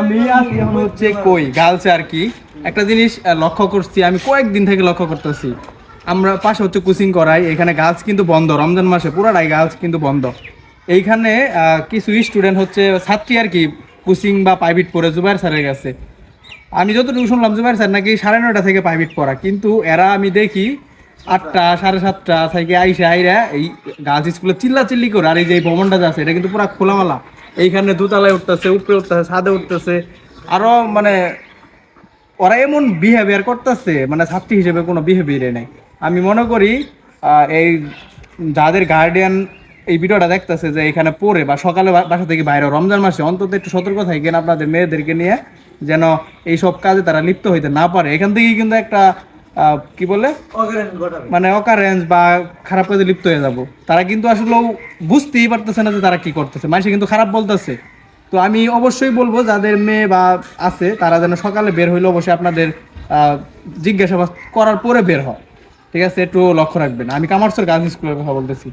আমি আছি এখন হচ্ছে কই গার্লসে আর কি। একটা জিনিস লক্ষ্য করছি, আমি কয়েকদিন থেকে লক্ষ্য করতেছি, আমরা পাশে হচ্ছে কোচিং করাই, এখানে গার্লস কিন্তু বন্ধ, রমজান মাসে পুরাটাই গার্লস কিন্তু বন্ধ। এইখানে কিছু স্টুডেন্ট হচ্ছে ছাত্রী আর কি কোচিং বা প্রাইভেট পড়ে জুবাইর স্যারের কাছে। আমি যতটুকু শুনলাম জুবাইর স্যার নাকি 9:30 থেকে প্রাইভেট পড়া, কিন্তু এরা আমি দেখি 8টা 7:30 থেকে আইসা আইরা এই গার্লস স্কুলে চিল্লাচিল্লি করে। আর এই যে এই ভবনটা আছে এটা কিন্তু পুরো খোলামেলা, এইখানে দোতলায় উঠতেছে, উপরে উঠতেছে, ছাদে উঠতেছে। আরো মানে ওরা এমন বিহেভিয়ার করতেছে, মানে ছাত্রী হিসেবে কোনো বিহেভিয়ারে নেই। আমি মনে করি এই যাদের গার্ডিয়ান এই ভিডিওটা দেখতেছে যে এখানে পড়ে বা সকালে বাসা থেকে বাইরে রমজান মাসে, অন্তত একটু সতর্ক থাকেন আপনাদের মেয়েদেরকে নিয়ে, যেন এই সব কাজে তারা লিপ্ত হইতে না পারে। এখান থেকেই কিন্তু একটা কি বলে মানে অকারেন্স বা খারাপ কাজে লিপ্ত হয়ে যাব। তারা কিন্তু আসলে বুঝতেই পারতেছে না যে তারা কি করতেছে, মানুষ কিন্তু খারাপ বলতেছে। তো আমি অবশ্যই বলবো যাদের মেয়ে বা আছে তারা যেন সকালে বের হইলে অবশ্যই আপনাদের জিজ্ঞাসাবাদ করার পরে বের হয়, ঠিক আছে? একটু লক্ষ্য রাখবেন। আমি কামারসর গার্লস স্কুলের কথা বলতেছি।